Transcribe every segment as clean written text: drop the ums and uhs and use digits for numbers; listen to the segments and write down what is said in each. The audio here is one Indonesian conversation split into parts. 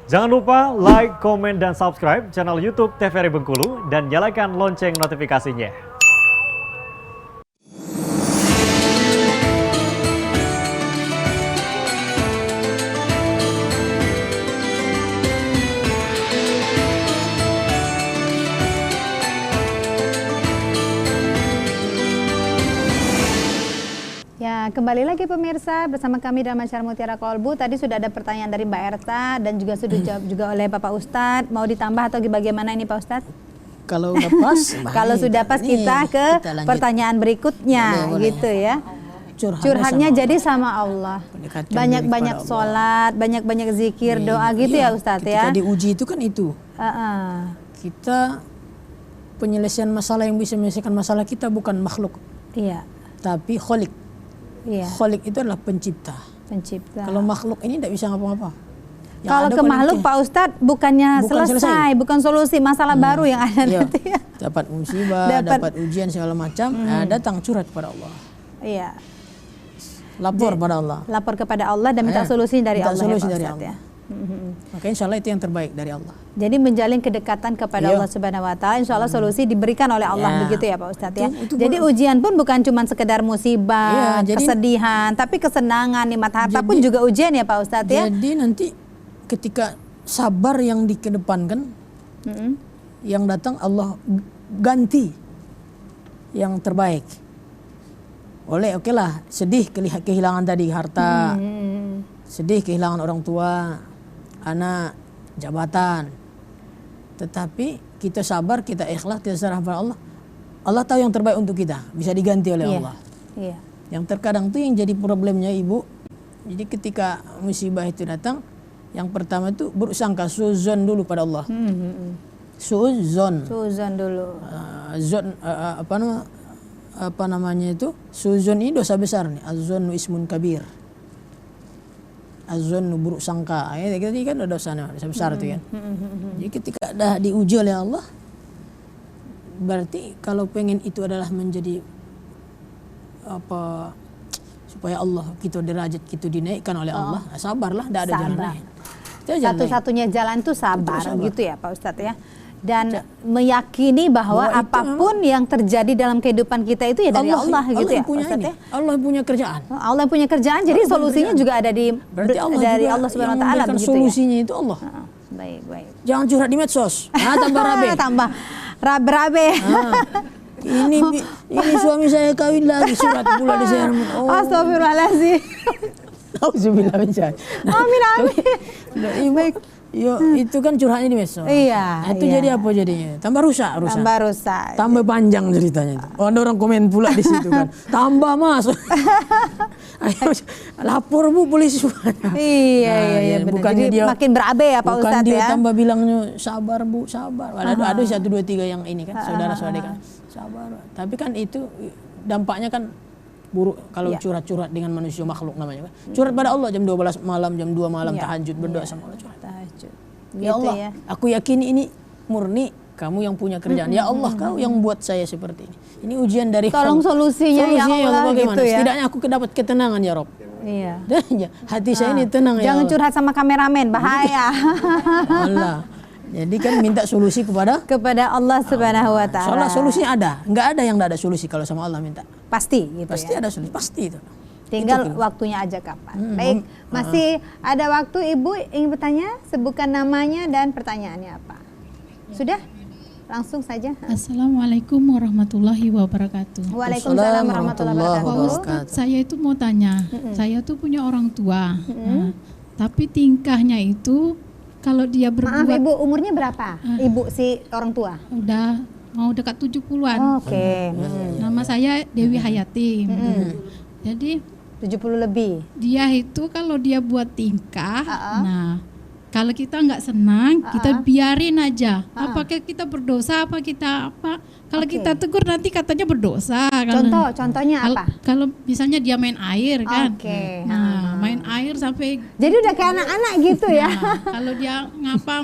Jangan lupa like, komen, dan subscribe channel YouTube TVRI Bengkulu dan nyalakan lonceng notifikasinya. Ya, kembali lagi pemirsa bersama kami dalam acara Mutiara Kolbu. Tadi sudah ada pertanyaan dari Mbak Erta dan juga sudah dijawab juga oleh Bapak Ustadz. Mau ditambah atau bagaimana ini Pak Ustadz? Kalau udah pas, kalau sudah pas kita ke pertanyaan berikutnya, boleh. Gitu ya. Curhatnya jadi sama Allah. Banyak-banyak sholat, banyak-banyak zikir, doa gitu ya Ustadz ya. Ketika diuji itu kan itu. Kita penyelesaian masalah yang bisa menyelesaikan masalah kita bukan makhluk. Iya. Tapi kholik. Iya. Kholik itu adalah pencipta. Kalau makhluk ini tidak bisa ngapa-ngapa. Kalau ke makhluk Pak Ustadz bukan selesai, bukan solusi masalah baru yang ada nanti. Dapat musibah, dapat ujian segala macam, datang curhat kepada Allah. Iya. Lapor pada Allah. Lapor kepada Allah dan minta solusi dari Allah. Solusi ya, Pak dari Ustadz, Allah. Ya. Maka insya Allah itu yang terbaik dari Allah. Jadi menjalin kedekatan kepada Allah Subhanahu Wa Taala, insya Allah solusi diberikan oleh Allah, begitu ya Pak Ustadz ya. Jadi ujian pun bukan cuma sekedar musibah, kesedihan, tapi kesenangan, nikmat harta pun juga ujian ya Pak Ustadz ya. Jadi nanti ketika sabar yang dikedepankan, yang datang Allah ganti yang terbaik. Oke lah, sedih kehilangan tadi harta, sedih kehilangan orang tua, anak, jabatan. Tetapi kita sabar, kita ikhlas, kita serah pada Allah. Allah tahu yang terbaik untuk kita, bisa diganti oleh Allah. Yang terkadang itu yang jadi problemnya ibu. Jadi ketika musibah itu datang, yang pertama itu bersangka, suzon dulu pada Allah. Suzon dulu. Apa namanya itu? Suzon ini dosa besar nih. Az-zonnu ismun kabir. Az-zonnu buruk sangka. Jadi kan ada dosa besar itu kan. Jadi ketika dah diuji oleh Allah, berarti kalau pengen itu adalah menjadi apa, supaya Allah kita derajat kita dinaikkan oleh Allah, sabarlah, tidak ada jalan lain. Satu-satunya jalan itu sabar, gitu ya Pak Ustadz ya. Dan meyakini bahwa apapun yang terjadi dalam kehidupan kita itu ya dari Allah gitu ya Pak Ustadz ya. Allah punya kerjaan. Allah punya kerjaan, jadi solusinya juga ada dari Allah Subhanahu Wa Taala begitu ya. Solusinya itu Allah. Baik. Jangan curhat di medsos. Tambah rabe. Tambah rabe. Ini suami saya kawin lagi, surat pula di share. Astagfirullahaladzim. Auzubillah min syaitan. Amin. Baik. Itu kan curhatnya di medsos. Iya. Itu jadi apa jadinya? Tambah rusak. Tambah panjang ceritanya. Ada orang komen pula di situ kan. Tambah mas. Ayo, lapor bu polisi. Iya. Bukannya dia makin berabe ya Pak Ustadz ya. Bukan dia tambah bilangnya sabar bu, sabar. Ada 1, 2, 3 yang ini kan, saudara-saudari kan. Sabar. Tapi kan itu dampaknya kan buruk kalau curhat-curhat dengan manusia makhluk namanya kan. Curhat pada Allah jam 12 malam, jam 2 malam tahajud berdoa sama Allah curhat. Ya Allah, aku yakin ini murni kamu yang punya kerjaan. Ya Allah, kau yang buat saya seperti ini. Ini ujian dari Tolong solusinya ya Allah gitu ya. Setidaknya aku dapat ketenangan ya Rob. Iya. Hati saya ini tenang ya. Jangan curhat sama kameramen, bahaya. Allah. Jadi kan minta solusi kepada Allah Subhanahu Wa Taala. Soalnya solusinya ada, nggak ada yang nggak ada solusi kalau sama Allah minta. Pasti gitu. Pasti ada solusi, pasti itu. Tinggal waktunya aja kapan. Baik, masih ada waktu Ibu ingin bertanya, sebutkan namanya dan pertanyaannya apa. Sudah? Langsung saja. Assalamualaikum warahmatullahi wabarakatuh. Waalaikumsalam warahmatullahi wabarakatuh. Pak Ustadz, saya itu mau tanya, saya tuh punya orang tua, tapi tingkahnya itu kalau dia berbuat. Maaf Ibu, umurnya berapa? Ibu si orang tua? Udah mau dekat 70-an. Oke. Nama saya Dewi Hayati. Jadi 70 lebih. Dia itu kalau dia buat tingkah, nah kalau kita nggak senang, kita biarin aja. Apakah kita berdosa, apa kita apa? Kalau kita tegur nanti katanya berdosa. Contohnya apa? Kalau misalnya dia main air kan, nah, main air sampai. Jadi udah kayak anak-anak gitu ya? Kalau dia ngapa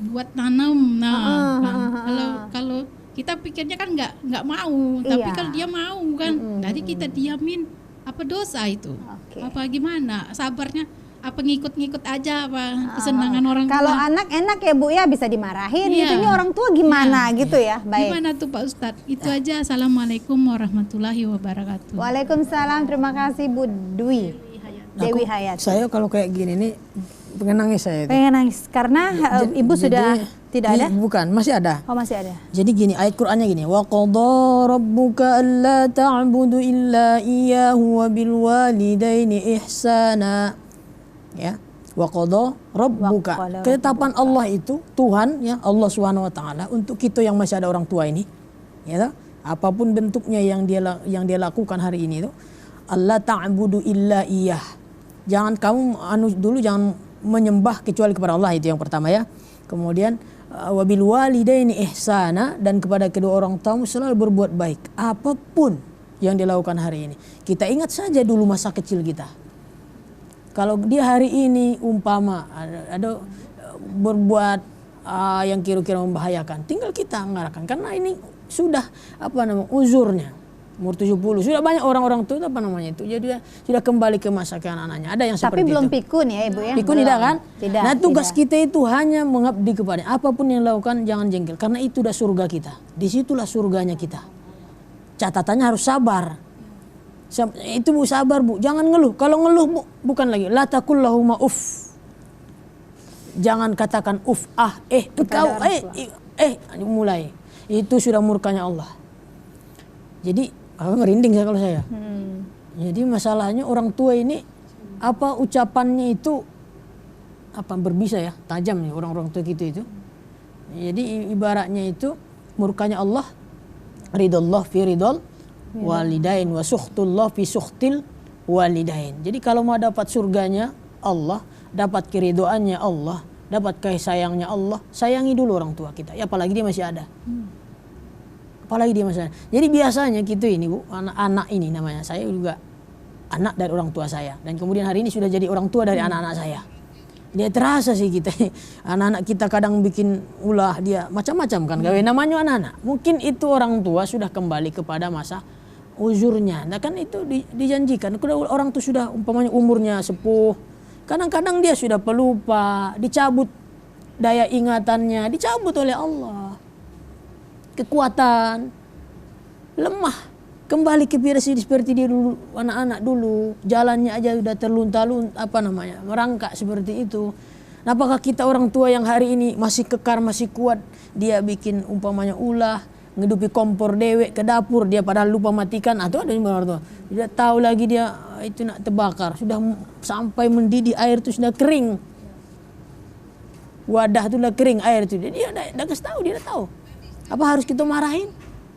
buat tanam, kalau kita pikirnya kan nggak mau, tapi kalau dia mau kan, jadi kita diamin. Apa dosa itu? Apa gimana? Sabarnya apa ngikut-ngikut aja apa kesenangan orang tua. Kalau anak enak ya Bu ya, bisa dimarahin Iya. gitu. Ini orang tua gimana gitu ya. Baik. Gimana tuh Pak Ustadz? Itu aja. Assalamualaikum warahmatullahi wabarakatuh. Waalaikumsalam, terima kasih Bu Dewi Hayat. Saya kalau kayak gini nih pengen nangis saya itu. Pengen nangis karena Ibu sudah tidak ada? Bukan, masih ada. Oh masih ada. Jadi gini, ayat Qur'annya gini, wa qadha rabbuka alla ta'budu illa iyyahu wa bil walidaini ihsana. Ya. Wa qadha rabbuka. Ketetapan Allah itu Tuhan ya, Allah Subhanahu wa taala untuk kita yang masih ada orang tua ini. Ya, apapun bentuknya yang dia lakukan hari ini itu, alla ta'budu illa iyyah. Jangan kamu jangan menyembah kecuali kepada Allah, itu yang pertama ya. Kemudian wabil walidaini ihsana, dan kepada kedua orang tua selalu berbuat baik apapun yang dilakukan hari ini. Kita ingat saja dulu masa kecil kita. Kalau dia hari ini umpama ada berbuat yang kira-kira membahayakan, tinggal kita ngarahkan, karena ini sudah uzurnya. Umur 70 sudah banyak orang-orang tua jadi sudah kembali ke masa anak-anaknya. Ada yang seperti itu. Tapi belum pikun ya Ibu ya. Pikun tidak kan? Tidak. Nah tugas kita itu hanya mengabdi kepada apapun yang dilakukan, jangan jengkel, karena itu udah surga kita. Disitulah surganya kita. Catatannya harus sabar. Itu Bu, sabar Bu, jangan ngeluh. Kalau ngeluh Bu, bukan lagi la taqul lahum uff. Jangan katakan uff, engkau mulai. Itu sudah murkanya Allah. Jadi merinding saya kalau saya. Jadi masalahnya orang tua ini ucapannya itu berbisa ya, tajam nih orang-orang tua kita itu. Jadi ibaratnya itu murkanya Allah, ridallah fi ridal walidain wa sukhtullah fi sukhtil walidain. Jadi kalau mau dapat surganya Allah, dapat keridoannya Allah, dapat kasih sayangnya Allah, sayangi dulu orang tua kita. Ya apalagi dia masih ada. Jadi biasanya gitu ini Bu, anak-anak ini namanya, saya juga anak dari orang tua saya, dan kemudian hari ini sudah jadi orang tua dari anak-anak saya. Dia terasa sih kita, anak-anak kita kadang bikin ulah, dia macam-macam kan gawe namanya anak-anak. Mungkin itu orang tua sudah kembali kepada masa uzurnya. Nah kan itu dijanjikan. Kalau orang tuh sudah umpamanya umurnya sepuh, kadang-kadang dia sudah pelupa, dicabut daya ingatannya, dicabut oleh Allah. Kekuatan, lemah, kembali ke seperti dia dulu, anak-anak dulu, jalannya aja udah terlunta-lunta, merangkak seperti itu. Nah, apakah kita orang tua yang hari ini masih kekar, masih kuat, dia bikin umpamanya ulah, ngedupi kompor dewek ke dapur, dia padahal lupa matikan, atau ada yang orang tua, tidak tahu lagi dia itu nak terbakar, sudah sampai mendidih, air itu sudah kering, wadah itu sudah kering, air itu, dia udah kasih tahu, dia udah tahu. Apa harus kita marahin?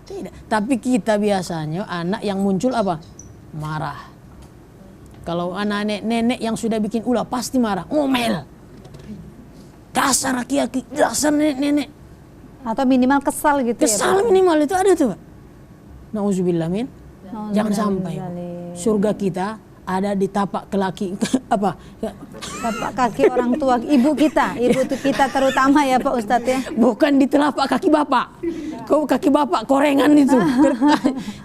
Tidak. Tapi kita biasanya anak yang muncul marah. Kalau anak nenek yang sudah bikin ulah pasti marah, ngomel. Kasar aki-aki, dasar nenek. Atau minimal kesal gitu. Kesal ya, minimal itu ada tuh. Nauzubillah min. Jangan sampai. Surga kita ada di tapak tapak kaki orang tua, ibu kita terutama ya Pak Ustadz ya. Bukan di telapak kaki bapak. Kaki bapak korengan itu.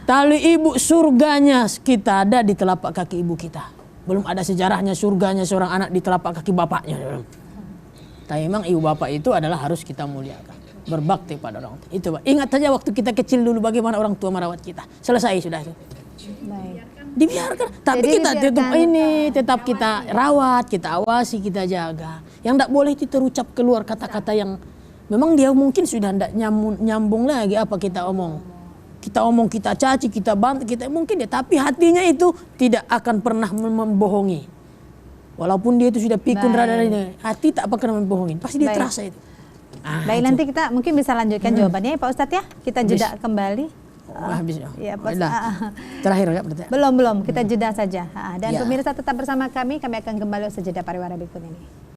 Tali ibu, surganya kita ada di telapak kaki ibu kita. Belum ada sejarahnya surganya seorang anak di telapak kaki bapaknya. Tapi memang ibu bapak itu adalah harus kita muliakan, berbakti pada orang tua. Itu Pak. Ingat saja waktu kita kecil dulu bagaimana orang tua merawat kita. Selesai sudah itu. Baik. Dibiarkan, tapi jadi kita tetap kita rawat, kita awasi, kita jaga. Yang tidak boleh itu terucap keluar kata-kata yang memang dia mungkin sudah tidak nyambung lagi apa kita omong. Kita caci, kita bantu, mungkin dia, tapi hatinya itu tidak akan pernah membohongi. Walaupun dia itu sudah pikun rada ini, hati tak akan membohongi. Pasti dia terasa itu. Baik, nanti kita mungkin bisa lanjutkan jawabannya ya Pak Ustadz ya. Kita jeda kembali. Habis ya. Ya, Terakhir ya berarti. Belum, kita jeda saja. Dan pemirsa tetap bersama kami akan kembali sejeda pariwara berikut ini.